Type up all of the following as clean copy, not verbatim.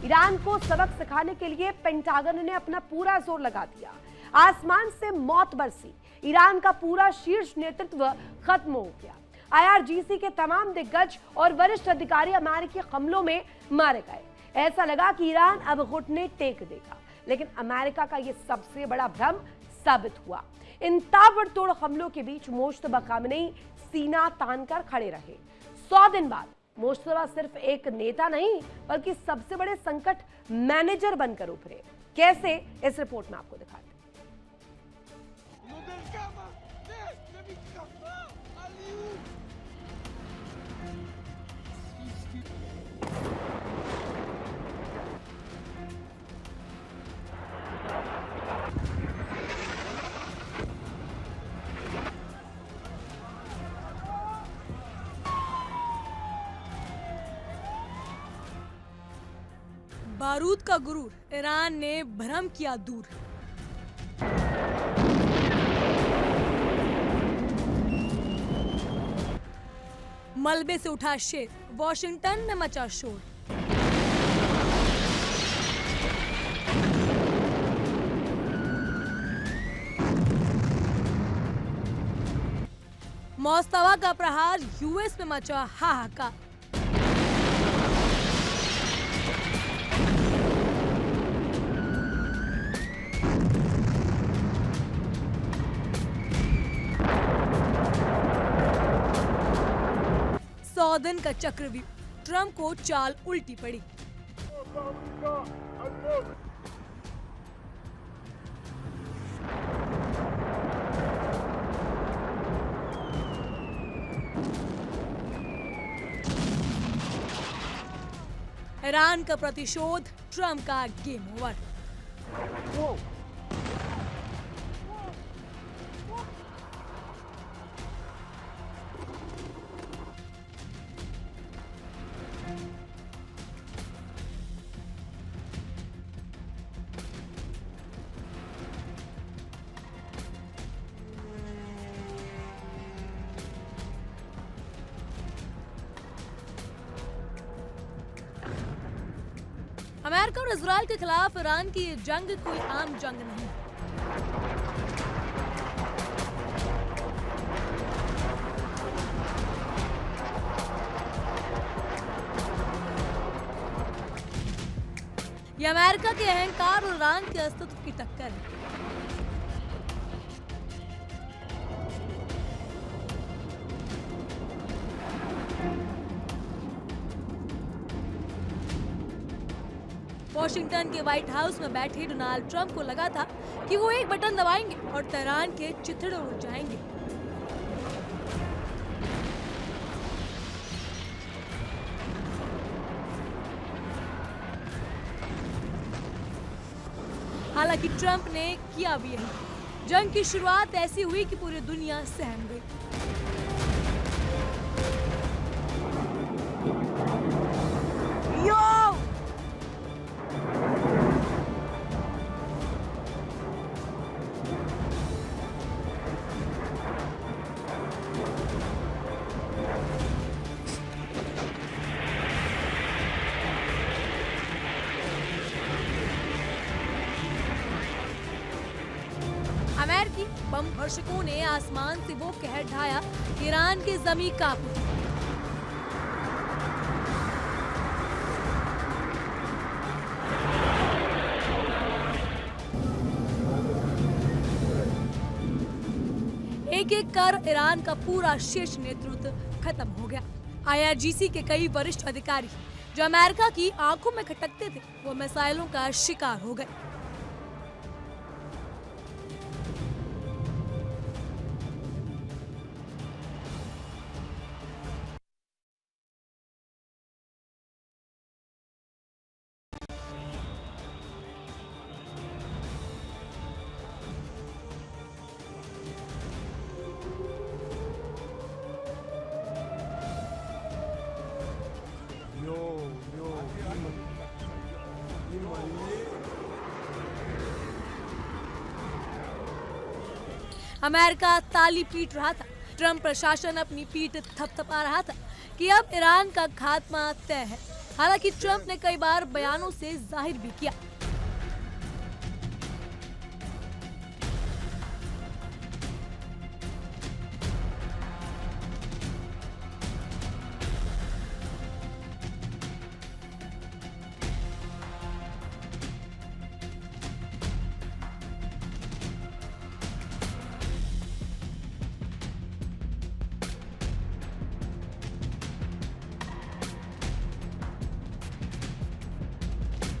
Iran को सबक सिखाने के लिए पेंटागन ने अपना पूरा जोर लगा दिया। आसमान से मौत बरसी, ईरान का पूरा शीर्ष नेतृत्व खत्म हो गया। IRGC के तमाम दिग्गज और वरिष्ठ अधिकारी अमेरिकी हमलों में मारे गए। ऐसा लगा कि ईरान अब घुटने टेक देगा, लेकिन अमेरिका का यह सबसे बड़ा भ्रम साबित हुआ। इन ताबड़तोड़ हमलों के बीच मुश्तबा खामेनी सीना तानकर खड़े रहे। 100 दिन बाद मुश्तबा सिर्फ एक नेता नहीं, बल्कि सबसे बड़े संकट मैनेजर बनकर उभरे। कैसे, इस रिपोर्ट में आपको दिखाते हैं। बारूद का गुरूर, ईरान ने भ्रम किया दूर। मलबे से उठा शेर, वॉशिंगटन में मचा शोर। मौस्तवा का प्रहार, यूएस में मचा हाहाकार। दिन का चक्रव्यूह, ट्रंप को चाल उल्टी पड़ी। ईरान का प्रतिशोध, ट्रंप का गेम ओवर। अमेरिका और इजराइल के खिलाफ ईरान की जंग कोई आम जंग नहीं। यह अमेरिका के अहंकार और ईरान के अस्तित्व की टक्कर है। वॉशिंगटन के व्हाइट हाउस में बैठे डोनाल्ड ट्रंप को लगा था कि वो एक बटन दबाएंगे और तेहरान के चिथड़े उड़ जाएंगे। हालांकि ट्रंप ने किया भी यही। जंग की शुरुआत ऐसी हुई कि पूरी दुनिया सहम गई। अमेरिकी बम वर्षकों ने आसमान से वो कहर ढाया, ईरान की जमीन कांप उठी। एक एक कर ईरान का पूरा शीर्ष नेतृत्व खत्म हो गया। IRGC के कई वरिष्ठ अधिकारी जो अमेरिका की आंखों में खटकते थे, वो मिसाइलों का शिकार हो गए। अमेरिका ताली पीट रहा था। ट्रंप प्रशासन अपनी पीठ थपथपा रहा था कि अब ईरान का खात्मा तय है। हालांकि ट्रंप ने कई बार बयानों से जाहिर भी किया।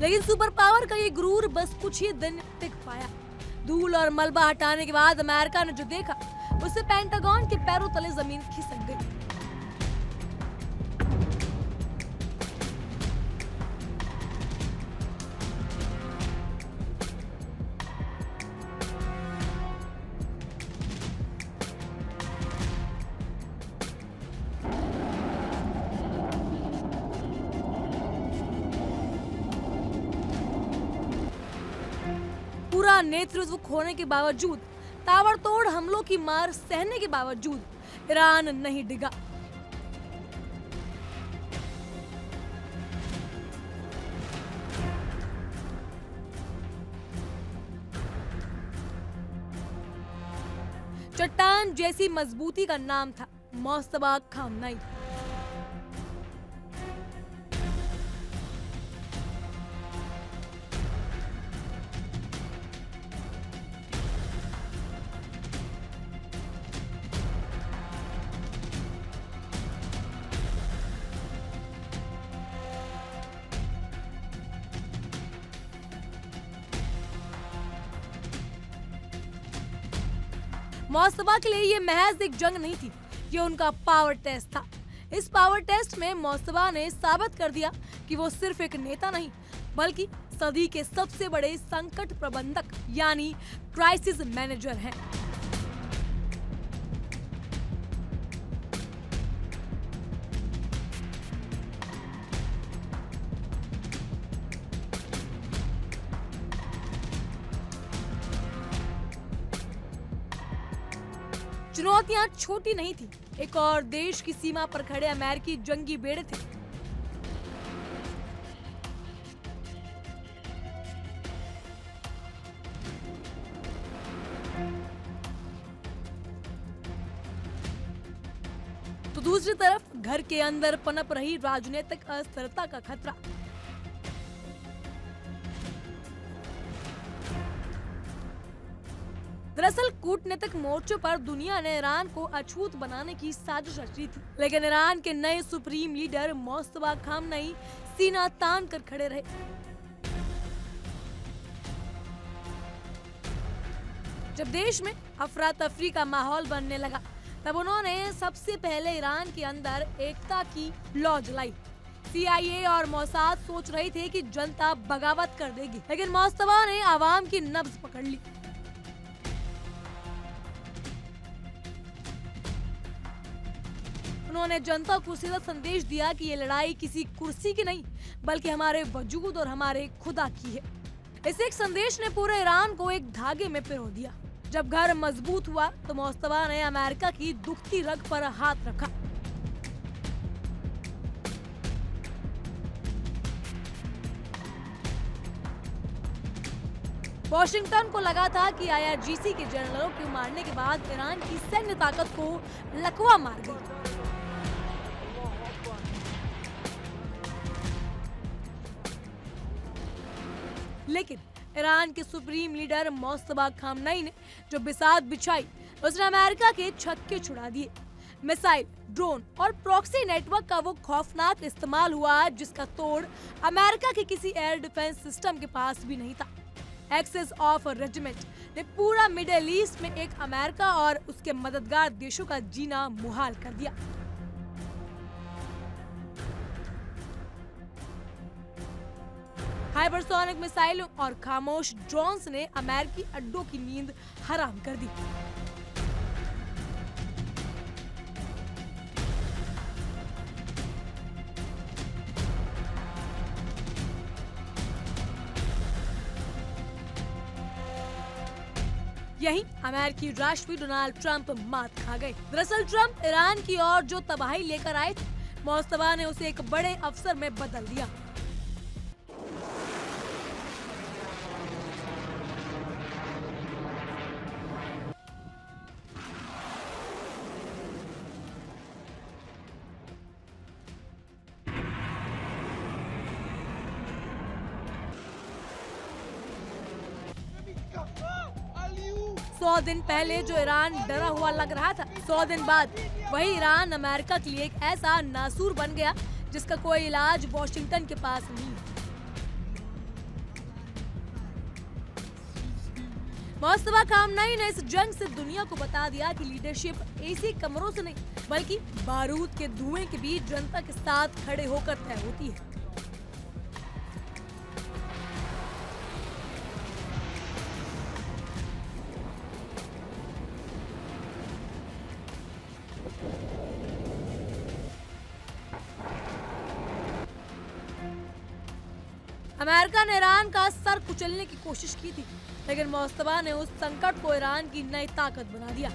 लेकिन सुपर पावर का ये गुरूर बस कुछ ही दिन टिक पाया। धूल और मलबा हटाने के बाद अमेरिका ने जो देखा उससे पेंटागन के पैरों तले जमीन खिसक गई। पूरा नेतृत्व खोने के बावजूद, ताबड़तोड़ हमलों की मार सहने के बावजूद ईरान नहीं डिगा। चट्टान जैसी मजबूती का नाम था मोस्तफा खामनेई। मोस्तफा के लिए ये महज एक जंग नहीं थी, ये उनका पावर टेस्ट था। इस पावर टेस्ट में मोस्तफा ने साबित कर दिया कि वो सिर्फ एक नेता नहीं, बल्कि सदी के सबसे बड़े संकट प्रबंधक यानी क्राइसिस मैनेजर हैं। चुनौतियां छोटी नहीं थी। एक और देश की सीमा पर खड़े अमेरिकी जंगी बेड़े थे। तो दूसरी तरफ घर के अंदर पनप रही राजनीतिक अस्थिरता का खतरा। दरअसल कूटनीतिक मोर्चों पर दुनिया ने ईरान को अछूत बनाने की साजिश रची थी, लेकिन ईरान के नए सुप्रीम लीडर मोस्तफा खामनेई सीना तान कर खड़े रहे। जब देश में अफरा तफरी का माहौल बनने लगा, तब उन्होंने सबसे पहले ईरान के अंदर एकता की लौ जलाई। CIA और मोसाद सोच रहे थे कि जनता बगावत कर देगी, लेकिन मोस्तफा ने आवाम की नब्ज पकड़ ली। उन्होंने जनता को सीधा संदेश दिया कि ये लड़ाई किसी कुर्सी की नहीं, बल्कि हमारे वजूद और हमारे खुदा की है। इस एक संदेश ने पूरे ईरान को एक धागे में पिरो दिया। जब घर मजबूत हुआ तो मोस्तफा ने अमेरिका की दुखती रग पर हाथ रखा। वॉशिंगटन को लगा था कि IRGC के जनरलों को मारने के बाद ईरान की सैन्य ताकत को लकवा मार गई। लेकिन ईरान के सुप्रीम लीडर मोस्तफा खामनेई ने जो बिसात बिछाई, उसने अमेरिका के छक्के छुड़ा दिए। मिसाइल, ड्रोन और प्रॉक्सी नेटवर्क का वो खौफनाक इस्तेमाल हुआ जिसका तोड़ अमेरिका के किसी एयर डिफेंस सिस्टम के पास भी नहीं था। एक्सेस ऑफ रेजिमेंट ने पूरा मिडिल ईस्ट में एक अमेरिका और उसके मददगार देशों का जीना मुहाल कर दिया। हाइपरसोनिक मिसाइलों और खामोश ड्रोन्स ने अमेरिकी अड्डों की नींद हराम कर दी। यही अमेरिकी राष्ट्रपति डोनाल्ड ट्रंप मात खा गए। दरअसल ट्रंप ईरान की ओर जो तबाही लेकर आए थे, मोस्तफा ने उसे एक बड़े अफसर में बदल दिया। सौ दिन पहले जो ईरान डरा हुआ लग रहा था, 100 दिन बाद वही ईरान अमेरिका के लिए एक ऐसा नासूर बन गया जिसका कोई इलाज वॉशिंगटन के पास नहीं है। मोस्तफा खामनेई ने इस जंग से दुनिया को बता दिया कि लीडरशिप एसी कमरों से नहीं बल्कि बारूद के धुएं के बीच जनता के साथ खड़े होकर तय होती है। अमेरिका ने ईरान का सर कुचलने की कोशिश की थी, लेकिन मोस्तफा ने उस संकट को ईरान की नई ताकत बना दिया।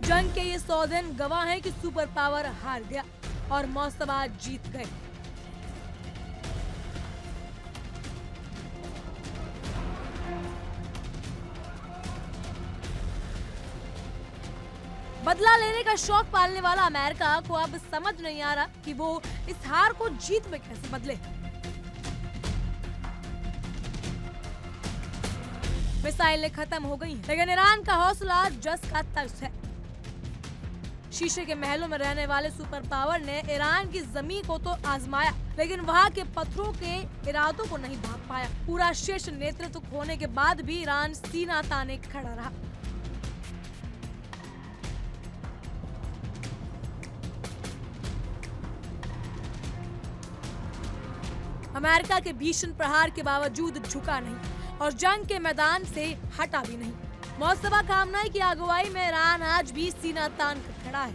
जंग के ये 100 दिन गवाह हैं कि सुपर पावर हार गया और मोस्तफा जीत गए। बदला लेने का शौक पालने वाला अमेरिका को अब समझ नहीं आ रहा कि वो इस हार को जीत में कैसे बदले। मिसाइलें खत्म हो गई हैं, लेकिन ईरान का हौसला जस का तस है। शीशे के महलों में रहने वाले सुपर पावर ने ईरान की जमीन को तो आजमाया, लेकिन वहां के पत्थरों के इरादों को नहीं भाग पाया। पूरा शीर्ष नेतृत्व खोने के बाद भी ईरान सीना ताने खड़ा रहा। अमेरिका के भीषण प्रहार के बावजूद झुका नहीं और जंग के मैदान से हटा भी नहीं। मोस्तफा खामनेई की अगुवाई में ईरान आज भी सीना तान कर खड़ा है।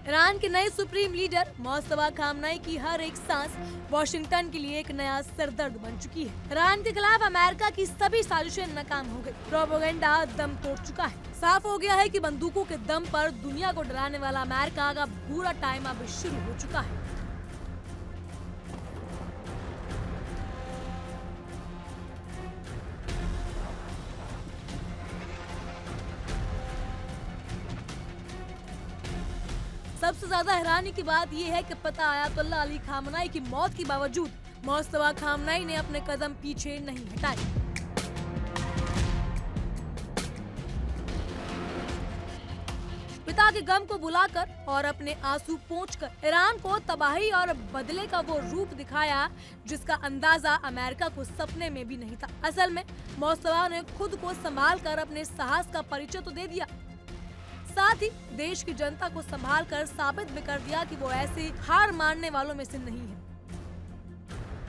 ईरान के नए सुप्रीम लीडर मोस्तफा खामनेई की हर एक सांस वॉशिंगटन के लिए एक नया सिरदर्द बन चुकी है। ईरान के खिलाफ अमेरिका की सभी साजिशें नाकाम हो गई। प्रोपेगेंडा दम तोड़ चुका है। साफ हो गया है कि बंदूकों के दम पर दुनिया को डराने वाला अमेरिका का बुरा टाइम अब शुरू हो चुका है। सबसे ज्यादा हैरानी की बात यह है कि पता आयतुल्लाह अली खामनेई की मौत के बावजूद मोस्तफा खामनेई ने अपने कदम पीछे नहीं हटाए। पिता के गम को बुलाकर और अपने आंसू पोंछकर ईरान को तबाही और बदले का वो रूप दिखाया जिसका अंदाजा अमेरिका को सपने में भी नहीं था। असल में मोस्तफा ने खुद को संभाल कर अपने साहस का परिचय तो दे दिया, साथ ही देश की जनता को संभाल कर साबित भी कर दिया कि वो ऐसे हार मानने वालों में से नहीं है।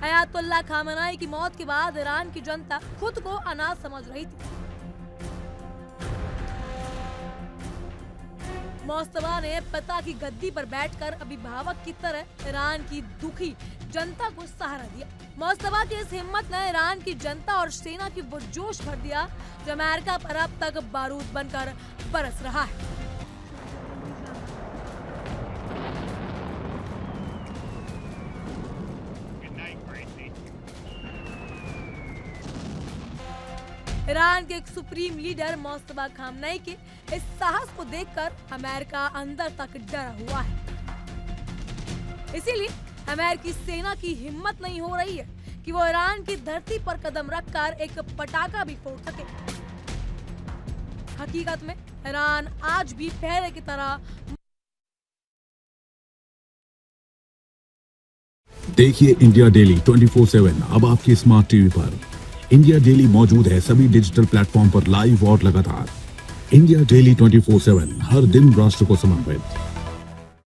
आयतुल्लाह खामनेई की मौत के बाद ईरान की जनता खुद को अनाथ समझ रही थी। मोस्तफा ने पिता की गद्दी पर बैठकर अभिभावक की तरह ईरान की दुखी जनता को सहारा दिया। मोस्तफा की इस हिम्मत ने ईरान की जनता और सेना की वो जोश भर दिया जो अमेरिका पर अब तक बारूद बनकर बरस रहा है। ईरान के एक सुप्रीम लीडर मोस्तफा खामनेई के इस साहस को देखकर अमेरिका अंदर तक डरा हुआ है। इसीलिए अमेरिकी सेना की हिम्मत नहीं हो रही है कि वो ईरान की धरती पर कदम रखकर एक पटाखा भी फोड़ सके। हकीकत में ईरान आज भी पहले की तरह। देखिए इंडिया डेली 24/7 अब आपके स्मार्ट टीवी पर। इंडिया डेली मौजूद है सभी डिजिटल प्लेटफॉर्म पर लाइव और लगातार। इंडिया डेली 24/7 हर दिन राष्ट्र को समर्पित।